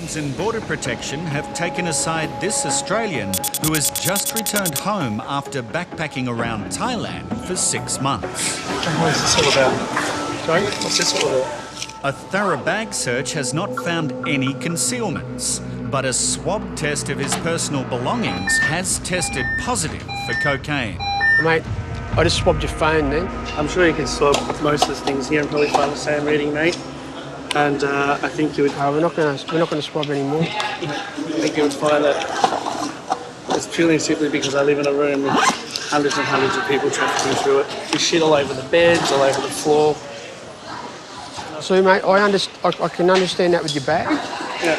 Customs and Border Protection have taken aside this Australian who has just returned home after backpacking around Thailand for 6 months. What's this all about? Sorry? What's this all about? A thorough bag search has not found any concealments, but a swab test of his personal belongings has tested positive for cocaine. Mate, I just swabbed your phone then. I'm sure you can swab most of the things here and probably find the same reading, mate. And I think you would... We're not going to swab anymore. I think you would find that it's purely and simply because I live in a room with hundreds and hundreds of people trafficking through it. There's shit all over the beds, all over the floor. So, mate, I can understand that with your bag. Yeah.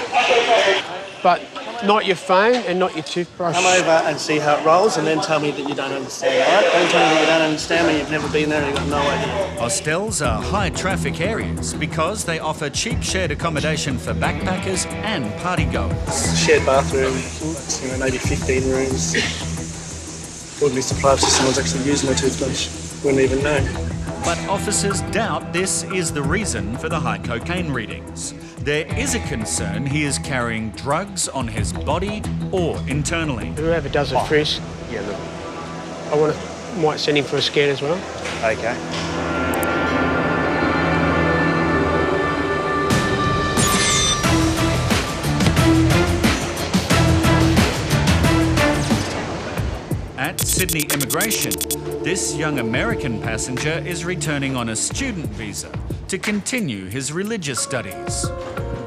But not your phone and not your toothbrush. Come over and see how it rolls and then tell me that you don't understand, all right? Don't tell me that you don't understand when you've never been there and you've got no idea. Hostels are high-traffic areas because they offer cheap shared accommodation for backpackers and partygoers. Shared bathroom, maybe 15 rooms. Wouldn't be surprised if someone's actually using a toothbrush. Wouldn't even know. But officers doubt this is the reason for the high cocaine readings. There is a concern he is carrying drugs on his body or internally. Whoever does a frisk, might send him for a scan as well. Okay. At Sydney Immigration, this young American passenger is returning on a student visa to continue his religious studies.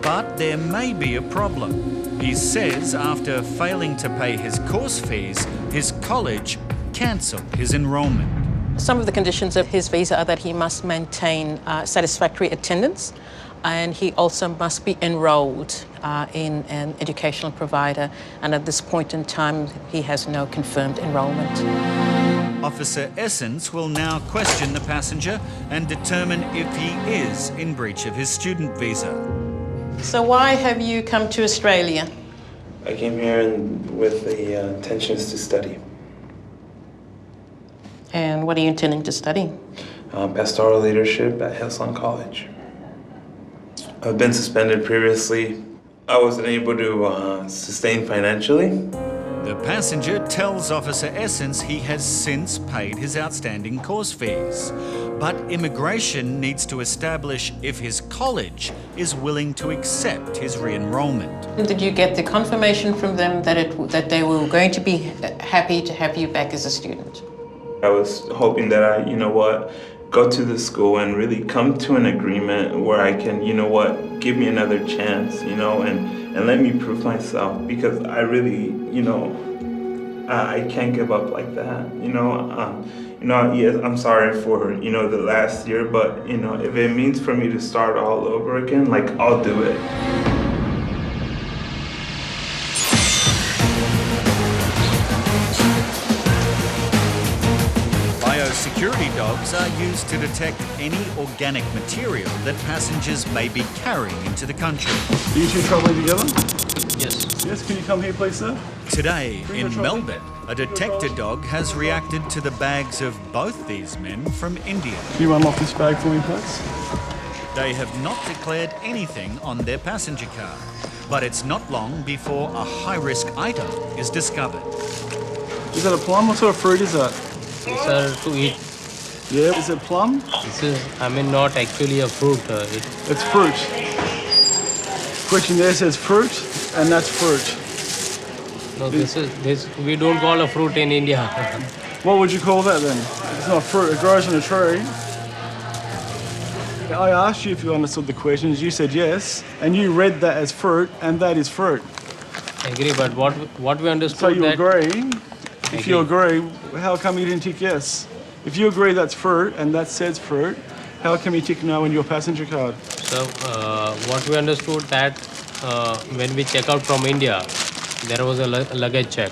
But there may be a problem. He says after failing to pay his course fees, his college cancelled his enrolment. Some of the conditions of his visa are that he must maintain satisfactory attendance, and he also must be enrolled in an educational provider, and at this point in time he has no confirmed enrolment. Officer Essence will now question the passenger and determine if he is in breach of his student visa. So why have you come to Australia? I came here with the intentions to study. And what are you intending to study? Pastoral leadership at Hillsong College. I've been suspended previously. I wasn't able to sustain financially. The passenger tells Officer Essence he has since paid his outstanding course fees, but immigration needs to establish if his college is willing to accept his re-enrolment. Did you get the confirmation from them that they were going to be happy to have you back as a student? I was hoping that I, go to the school and really come to an agreement where I can, give me another chance, and let me prove myself, because I really, I can't give up like that, yes, I'm sorry for, the last year, but, if it means for me to start all over again, I'll do it. Biosecurity dogs are used to detect any organic material that passengers may be carrying into the country. Are you two travelling together? Yes. Yes, can you come here please, sir? Today, in Melbourne, a detector dog has reacted to the bags of both these men from India. Can you unlock this bag for me, please? They have not declared anything on their passenger car, but it's not long before a high-risk item is discovered. Is that a plum? What sort of fruit is that? Sir, to eat. Yeah, is it plum? This is, not actually a fruit. It's fruit. Question there says fruit, and that's fruit. No, this we don't call a fruit in India. What would you call that then? It's not fruit, it grows on a tree. I asked you if you understood the questions, you said yes, and you read that as fruit, and that is fruit. I agree, but what we understood so you that... agree? If you agree, how come you didn't tick yes? If you agree that's fruit and that says fruit, how come you tick no in your passenger card? So, what we understood that when we check out from India, there was a luggage check.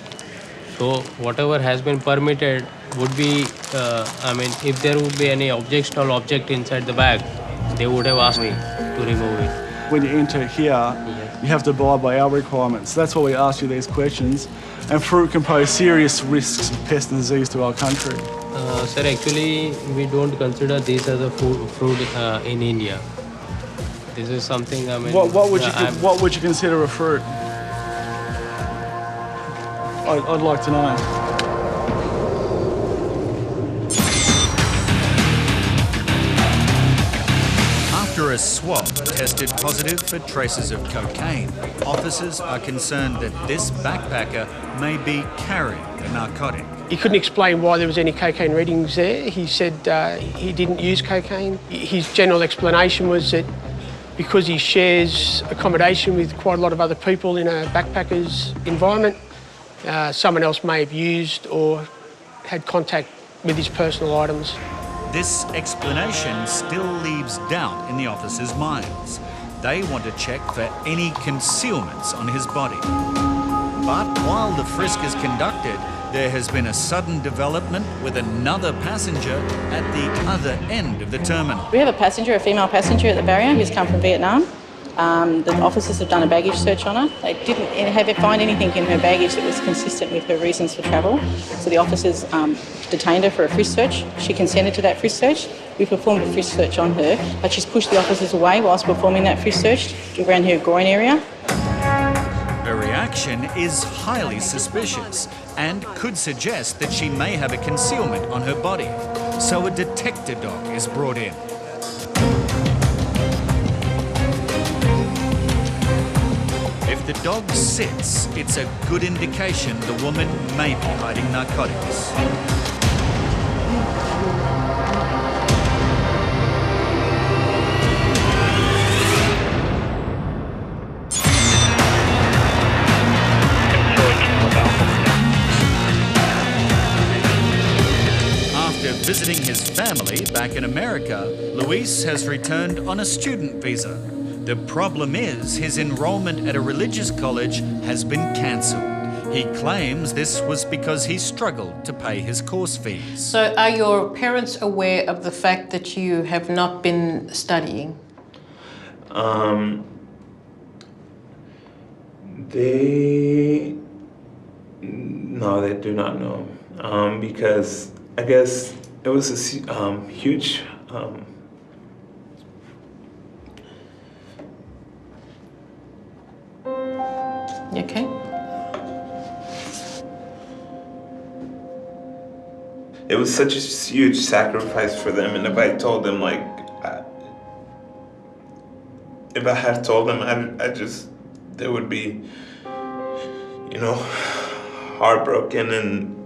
So, whatever has been permitted would be, if there would be any objectionable object inside the bag, they would have asked me to remove it. When you enter here, you have to abide by our requirements. That's why we asked you these questions. And fruit can pose serious risks of pest and disease to our country. Sir, actually, we don't consider this as a fruit in India. this is something, I mean... What would you consider a fruit? I'd like to know. After a swab tested positive for traces of cocaine, officers are concerned that this backpacker may be carrying the narcotic. He couldn't explain why there was any cocaine readings there. He said he didn't use cocaine. His general explanation was that because he shares accommodation with quite a lot of other people in a backpacker's environment, someone else may have used or had contact with his personal items. This explanation still leaves doubt in the officers' minds. They want to check for any concealments on his body. But while the frisk is conducted, there has been a sudden development with another passenger at the other end of the terminal. We have a passenger, a female passenger at the barrier who's come from Vietnam. The officers have done a baggage search on her. They didn't find anything in her baggage that was consistent with her reasons for travel. So the officers detained her for a frisk search. She consented to that frisk search. We performed a frisk search on her, but she's pushed the officers away whilst performing that frisk search around her groin area. Her reaction is highly suspicious and could suggest that she may have a concealment on her body. So a detector dog is brought in. If the dog sits, it's a good indication the woman may be hiding narcotics. After visiting his family back in America, Luis has returned on a student visa. The problem is his enrolment at a religious college has been cancelled. He claims this was because he struggled to pay his course fees. So are your parents aware of the fact that you have not been studying? No, they do not know. Because I guess it was a huge... You okay? It was such a huge sacrifice for them, and if I told them, like, if I had told them, they would be, you know, heartbroken, and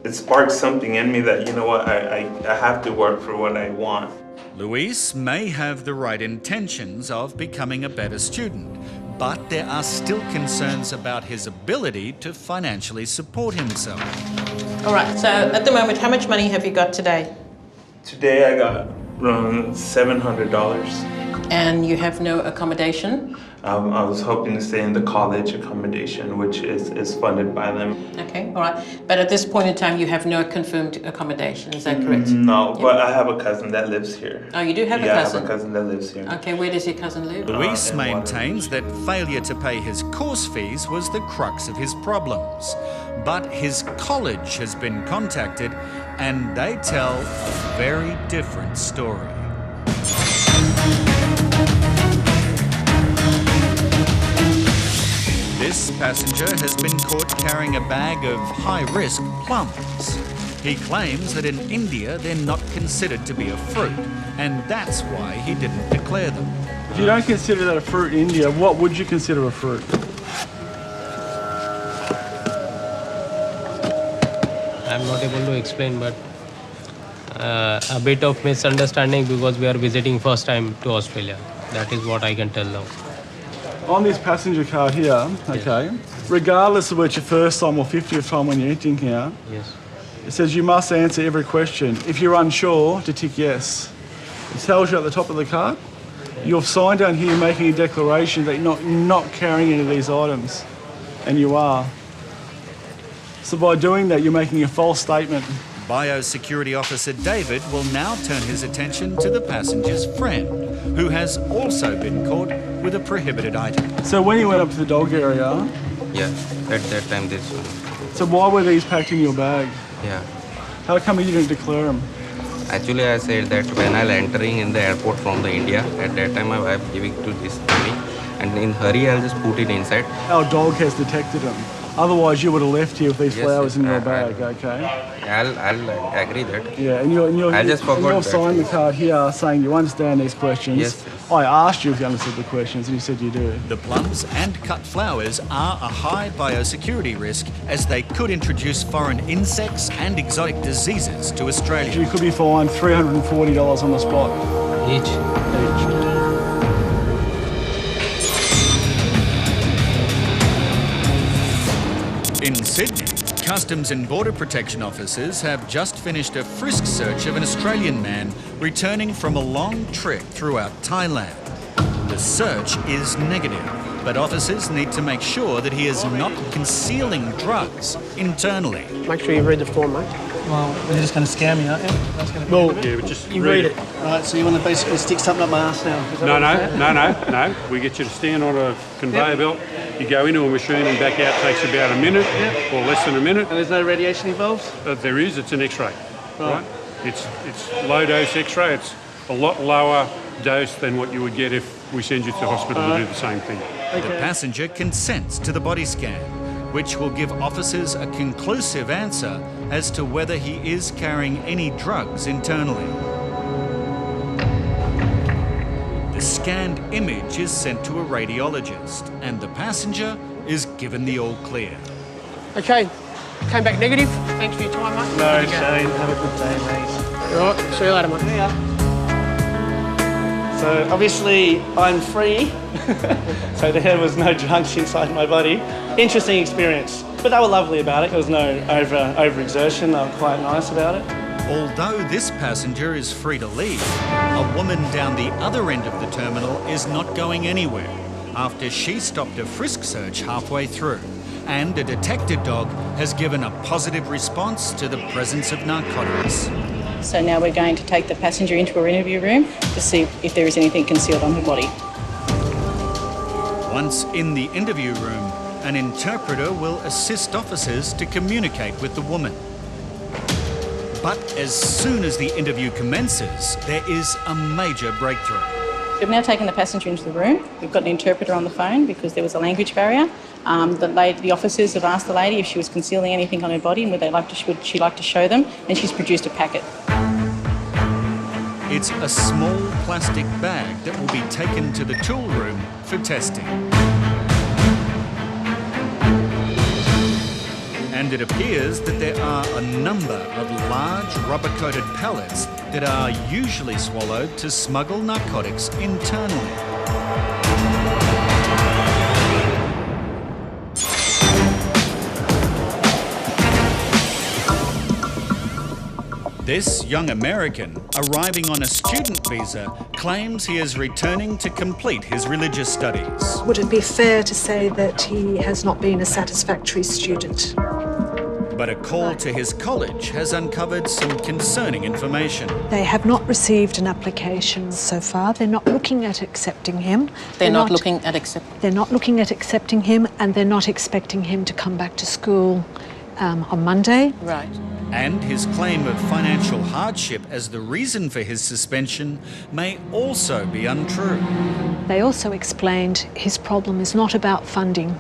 it sparked something in me that, you know what, I have to work for what I want. Luis may have the right intentions of becoming a better student, but there are still concerns about his ability to financially support himself. All right, so at the moment, how much money have you got today? Today I got around $700. And you have no accommodation? I was hoping to stay in the college accommodation, which is funded by them. Okay, all right. But at this point in time, you have no confirmed accommodation, is that correct? No, Yep. but I have a cousin that lives here. Oh, you do have a cousin? Yeah, I have a cousin that lives here. Okay, where does your cousin live? Luis maintains that failure to pay his course fees was the crux of his problems. But his college has been contacted and they tell a very different story. This passenger has been caught carrying a bag of high-risk plums. He claims that in India they're not considered to be a fruit, and that's why he didn't declare them. If you don't consider that a fruit in India, what would you consider a fruit? I'm not able to explain, but a bit of misunderstanding because we are visiting first time to Australia. That is what I can tell now. On this passenger card here, okay, regardless of whether it's your first time or 50th time when you're entering here, Yes. it says you must answer every question. If you're unsure, to tick yes. It tells you at the top of the card. You've signed down here making a declaration that you're not carrying any of these items, and you are. So by doing that, you're making a false statement. Biosecurity Officer David will now turn his attention to the passenger's friend, who has also been caught with a prohibited item. So when you went up to the dog area, Yeah, at that time this one. so why were these packed in your bag? Yeah. How come you didn't declare them? Actually, I said that when I'll entering in the airport from the India, at that time my wife giving to this money, and in hurry I'll just put it inside. Our dog has detected them. Otherwise, you would have left here with these flowers in your bag, okay? I'll agree that. Yeah, and you've that. signed the card here saying you understand these questions. Yes. I asked you if you understood the questions, and you said you do. The plums and cut flowers are a high biosecurity risk as they could introduce foreign insects and exotic diseases to Australia. You could be fined $340 on the spot. Each. In Sydney, Customs and Border Protection officers have just finished a frisk search of an Australian man returning from a long trip throughout Thailand. The search is negative, but officers need to make sure that he is not concealing drugs internally. Make sure you read the form, mate. Well, you're just going to scam me, aren't you? That's going to Well, be yeah, just you read it. Right, so you want to basically stick something up my ass now? Is that No. We get you to stand on a conveyor belt. You go into a machine and back out. Takes about a minute or less than a minute. And there's no radiation involved? There is. It's an X-ray. Right. It's low dose X-ray. It's a lot lower dose than what you would get if we send you to the hospital to do the same thing. The passenger consents to the body scan, which will give officers a conclusive answer as to whether he is carrying any drugs internally. The scanned image is sent to a radiologist and the passenger is given the all clear. Okay, came back negative. Thanks for your time, mate. No, Shane. Have a good day, mate. All right, see you later, mate. See ya. So obviously I'm free, so there was no drugs inside my body. Interesting experience, but they were lovely about it. There was no overexertion. They were quite nice about it. Although this passenger is free to leave, a woman down the other end of the terminal is not going anywhere after she stopped a frisk search halfway through, and a detected dog has given a positive response to the presence of narcotics. So now we're going to take the passenger into our interview room to see if there is anything concealed on her body. Once in the interview room, an interpreter will assist officers to communicate with the woman. But as soon as the interview commences, there is a major breakthrough. We've now taken the passenger into the room. We've got an interpreter on the phone because there was a language barrier. The officers have asked the lady if she was concealing anything on her body and would she like to show them, and she's produced a packet. It's a small plastic bag that will be taken to the tool room for testing. And it appears that there are a number of large rubber-coated pellets that are usually swallowed to smuggle narcotics internally. This young American, arriving on a student visa, claims he is returning to complete his religious studies. Would it be fair to say that he has not been a satisfactory student? But a call to his college has uncovered some concerning information. They have not received an application so far. They're not looking at accepting him. They're not looking at accepting. They're not looking at accepting him, and they're not expecting him to come back to school on Monday. Right. And his claim of financial hardship as the reason for his suspension may also be untrue. They also explained his problem is not about funding.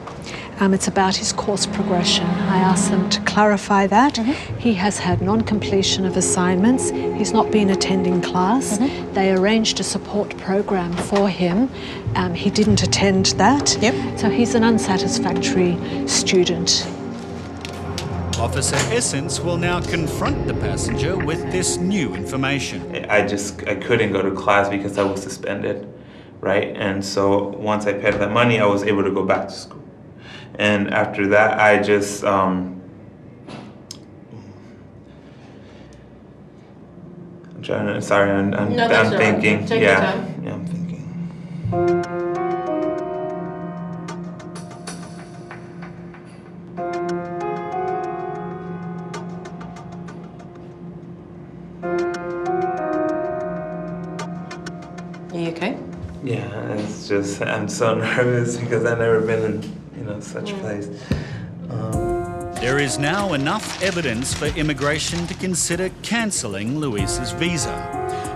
It's about his course progression. I asked them to clarify that. He has had non-completion of assignments. He's not been attending class. They arranged a support program for him. He didn't attend that. So he's an unsatisfactory student. Officer Essence will now confront the passenger with this new information. I couldn't go to class because I was suspended, right? And so once I paid that money, I was able to go back to school. And after that, I just, I'm trying to, sorry, I'm thinking. Take your time. Yeah, I'm thinking. Are you okay? Yeah, it's just, I'm so nervous because I've never been in, such a place. There is now enough evidence for immigration to consider cancelling Luis's visa.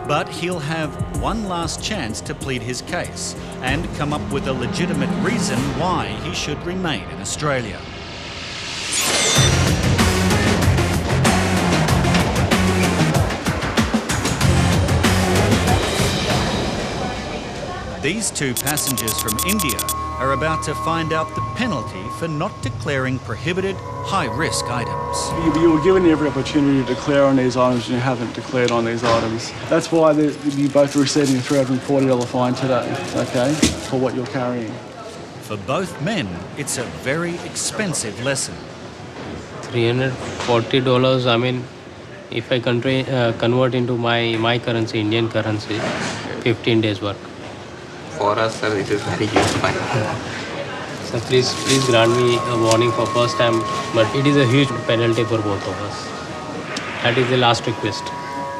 But he'll have one last chance to plead his case and come up with a legitimate reason why he should remain in Australia. These two passengers from India are about to find out the penalty for not declaring prohibited, high-risk items. You were given every opportunity to declare on these items and you haven't declared on these items. That's why you both are receiving a $340 fine today, okay, for what you're carrying. For both men, it's a very expensive lesson. $340, I mean, if I convert into my currency, Indian currency, 15 days work. For us, sir, it is very huge fine. So please grant me a warning for first time, but it is a huge penalty for both of us. That is the last request.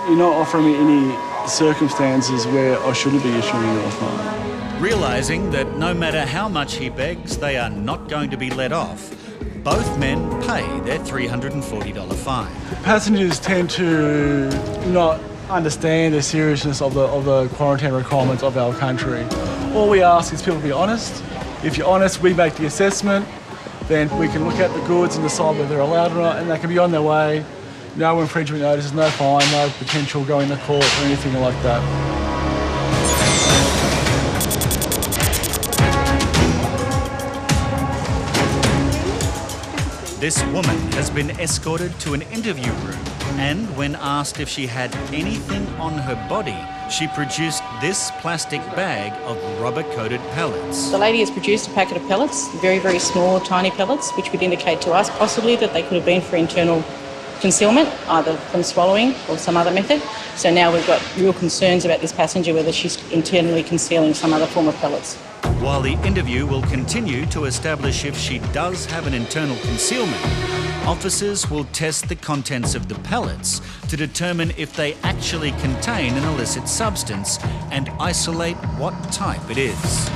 You're not offering me any circumstances where I shouldn't be issuing you a fine. Realising that no matter how much he begs, they are not going to be let off, both men pay their $340 fine. Passengers tend to not understand the seriousness of the quarantine requirements of our country. All we ask is people to be honest. If you're honest, we make the assessment, then we can look at the goods and decide whether they're allowed or not, and they can be on their way. No infringement notices, no fine, no potential going to court or anything like that. This woman has been escorted to an interview room, and when asked if she had anything on her body, she produced this plastic bag of rubber-coated pellets. The lady has produced a packet of pellets, very, very small, tiny pellets, which would indicate to us possibly that they could have been for internal concealment, either from swallowing or some other method. So now we've got real concerns about this passenger, whether she's internally concealing some other form of pellets. While the interview will continue to establish if she does have an internal concealment, officers will test the contents of the pellets to determine if they actually contain an illicit substance and isolate what type it is.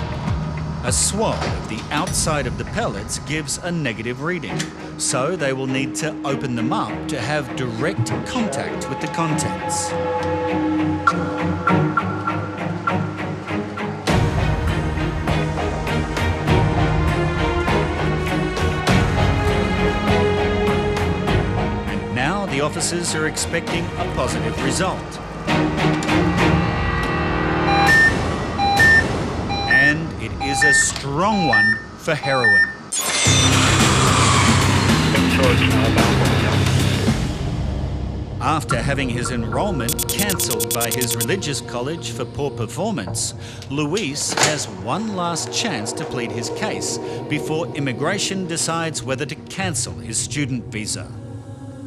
A swab of the outside of the pellets gives a negative reading, so they will need to open them up to have direct contact with the contents. The officers are expecting a positive result. And it is a strong one for heroin. After having his enrolment cancelled by his religious college for poor performance, Luis has one last chance to plead his case before immigration decides whether to cancel his student visa.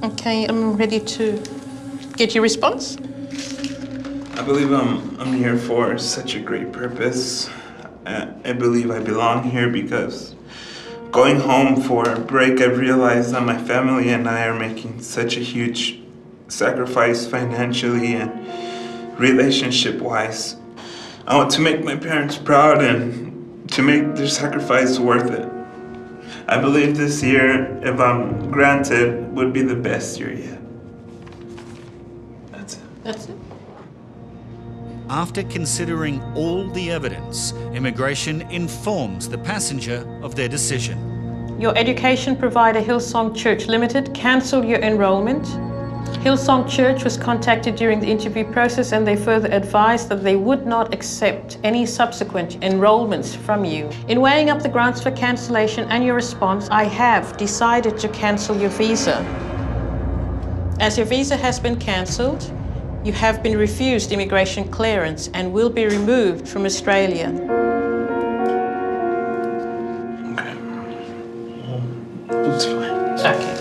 Okay, I'm ready to get your response. I believe I'm here for such a great purpose. I believe I belong here because going home for a break, I've realized that my family and I are making such a huge sacrifice financially and relationship-wise. I want to make my parents proud and to make their sacrifice worth it. I believe this year, if I'm granted, would be the best year yet. That's it. That's it. After considering all the evidence, immigration informs the passenger of their decision. Your education provider, Hillsong Church Limited, cancelled your enrolment. Hillsong Church was contacted during the interview process and they further advised that they would not accept any subsequent enrolments from you. In weighing up the grounds for cancellation and your response, I have decided to cancel your visa. As your visa has been cancelled, you have been refused immigration clearance and will be removed from Australia. Okay. That's fine. Okay.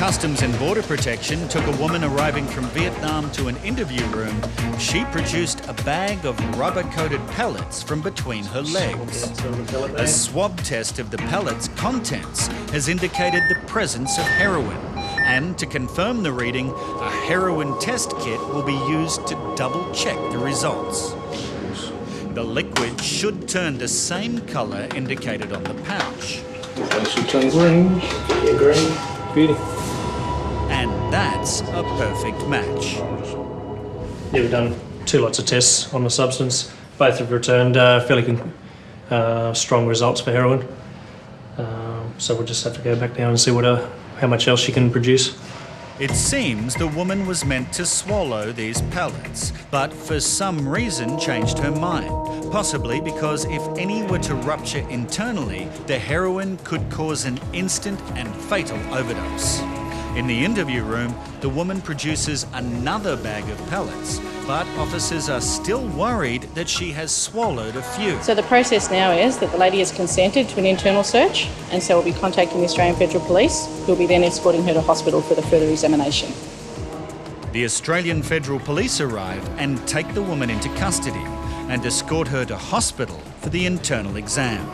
Customs and Border Protection took a woman arriving from Vietnam to an interview room, she produced a bag of rubber-coated pellets from between her legs. A swab test of the pellets' contents has indicated the presence of heroin. And to confirm the reading, a heroin test kit will be used to double-check the results. The liquid should turn the same colour indicated on the pouch. It should turn green. Yeah, green. Beauty. And that's a perfect match. Yeah, we've done 2 lots of tests on the substance. Both have returned fairly strong results for heroin. So we'll just have to go back down and see how much else she can produce. It seems the woman was meant to swallow these pellets, but for some reason changed her mind. Possibly because if any were to rupture internally, the heroin could cause an instant and fatal overdose. In the interview room, the woman produces another bag of pellets, but officers are still worried that she has swallowed a few. So the process now is that the lady has consented to an internal search, and so we'll be contacting the Australian Federal Police, who will be then escorting her to hospital for the further examination. The Australian Federal Police arrive and take the woman into custody and escort her to hospital for the internal exam.